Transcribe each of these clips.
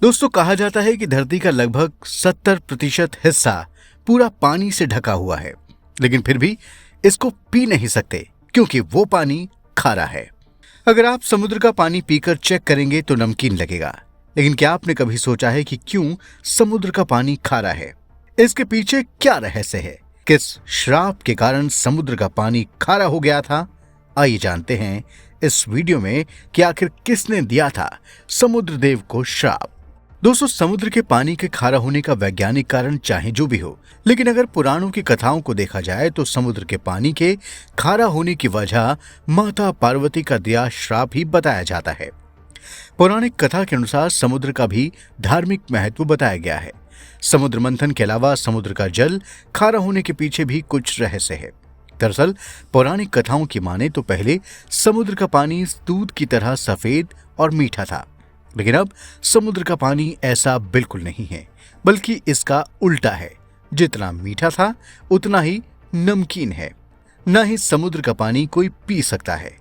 दोस्तों, कहा जाता है कि धरती का लगभग 70% हिस्सा पूरा पानी से ढका हुआ है, लेकिन फिर भी इसको पी नहीं सकते क्योंकि वो पानी खारा है। अगर आप समुद्र का पानी पीकर चेक करेंगे तो नमकीन लगेगा, लेकिन क्या आपने कभी सोचा है कि क्यों समुद्र का पानी खारा है? इसके पीछे क्या रहस्य है? किस श्राप के कारण समुद्र का पानी खारा हो गया था? आइए जानते हैं इस वीडियो में कि आखिर किसने दिया था समुद्र देव को श्राप। दोस्तों, समुद्र के पानी के खारा होने का वैज्ञानिक कारण चाहे जो भी हो, लेकिन अगर पुराणों की कथाओं को देखा जाए तो समुद्र के पानी के खारा होने की वजह माता पार्वती का दिया श्राप ही बताया जाता है। पौराणिक कथा के अनुसार समुद्र का भी धार्मिक महत्व बताया गया है। समुद्र मंथन के अलावा समुद्र का जल खारा होने के पीछे भी कुछ रहस्य है। दरअसल पौराणिक कथाओं की माने तो पहले समुद्र का पानी दूध की तरह सफेद और मीठा था, लेकिन अब समुद्र का पानी ऐसा बिल्कुल नहीं है, बल्कि इसका उल्टा है। जितना मीठा था उतना ही नमकीन है। न ही समुद्र का पानी कोई पी सकता है।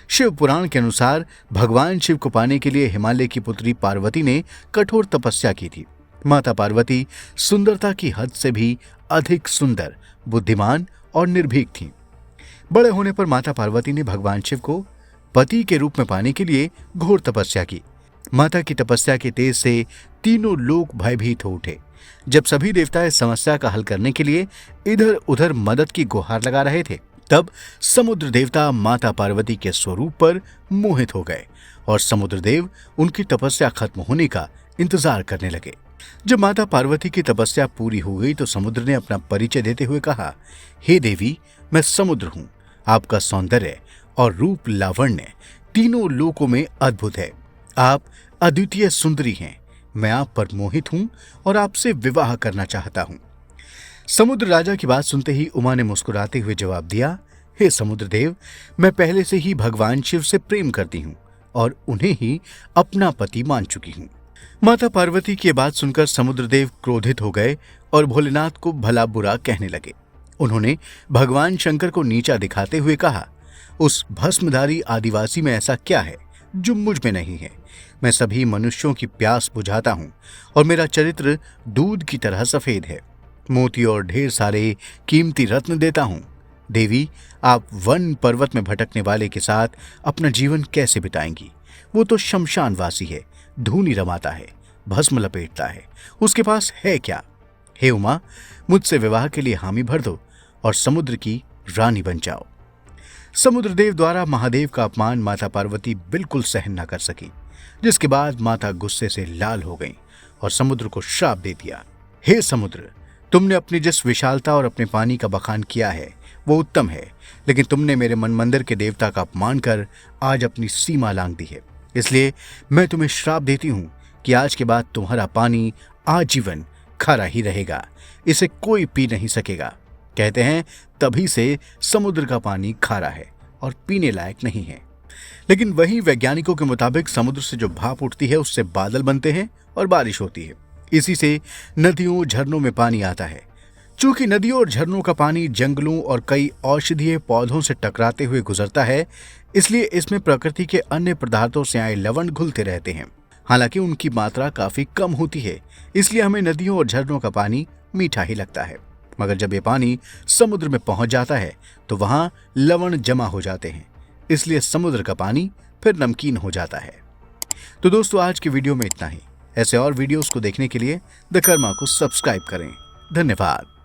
शिव पुराण के अनुसार भगवान शिव को पाने के लिए हिमालय की पुत्री पार्वती ने कठोर तपस्या की थी। माता पार्वती सुंदरता की हद से भी अधिक सुंदर, बुद्धिमान और निर्भीक थीं। बड़े होने पर माता पार्वती ने भगवान शिव को पति के रूप में पाने के लिए घोर तपस्या की। माता की तपस्या के तेज से तीनों लोग भयभीत हो उठे। जब सभी देवता इस समस्या का हल करने के लिए इधर उधर मदद की गुहार लगा रहे थे, तब समुद्र देवता माता पार्वती के स्वरूप पर मोहित हो गए और समुद्र देव उनकी तपस्या खत्म होने का इंतजार करने लगे। जब माता पार्वती की तपस्या पूरी हो गई तो समुद्र ने अपना परिचय देते हुए कहा, हे देवी, मैं समुद्र हूं। आपका सौंदर्य और रूप लावण्य तीनों लोकों में अद्भुत है। आप अद्वितीय सुंदरी हैं। मैं आप पर मोहित हूं और आपसे विवाह करना चाहता हूं। समुद्र राजा की बात सुनते ही उमा ने मुस्कुराते हुए जवाब दिया, हे समुद्र देव, मैं पहले से ही भगवान शिव से प्रेम करती हूं और उन्हें ही अपना पति मान चुकी हूं। माता पार्वती की बात सुनकर समुद्र देव क्रोधित हो गए और भोलेनाथ को भला बुरा कहने लगे। उन्होंने भगवान शंकर को नीचा दिखाते हुए कहा, उस भस्मधारी आदिवासी में ऐसा क्या है जो मुझ में नहीं है? मैं सभी मनुष्यों की प्यास बुझाता हूं और मेरा चरित्र दूध की तरह सफेद है। मोती और ढेर सारे कीमती रत्न देता हूं। देवी, आप वन पर्वत में भटकने वाले के साथ अपना जीवन कैसे बिताएंगी? वो तो शमशानवासी है, धूनी रमाता है, भस्म लपेटता है। उसके पास है क्या? हे उमा, मुझसे विवाह के लिए हामी भर दो और समुद्र की रानी बन जाओ। समुद्रदेव द्वारा महादेव का अपमान माता पार्वती बिल्कुल सहन न कर सकी, जिसके बाद माता गुस्से से लाल हो गईं और समुद्र को श्राप दे दिया। हे समुद्र, तुमने अपनी जिस विशालता और अपने पानी का बखान किया है वो उत्तम है, लेकिन तुमने मेरे मन मंदिर के देवता का अपमान कर आज अपनी सीमा लांघ दी है। इसलिए मैं तुम्हें श्राप देती हूं कि आज के बाद तुम्हारा पानी आजीवन खारा ही रहेगा। इसे कोई पी नहीं सकेगा। कहते हैं तभी से समुद्र का पानी खारा है और पीने लायक नहीं है। लेकिन वही वैज्ञानिकों के मुताबिक समुद्र से जो भाप उठती है उससे बादल बनते हैं और बारिश होती है। इसी से नदियों झरनों में पानी आता है। चूंकि नदियों और झरनों का पानी जंगलों और कई औषधीय पौधों से टकराते हुए गुजरता है, इसलिए इसमें प्रकृति के अन्य पदार्थों से आए लवण घुलते रहते हैं। हालांकि उनकी मात्रा काफी कम होती है, इसलिए हमें नदियों और झरनों का पानी मीठा ही लगता है। मगर जब ये पानी समुद्र में पहुंच जाता है तो वहां लवण जमा हो जाते हैं, इसलिए समुद्र का पानी फिर नमकीन हो जाता है। तो दोस्तों, आज की वीडियो में इतना ही। ऐसे और वीडियोस को देखने के लिए द कर्मा को सब्सक्राइब करें। धन्यवाद।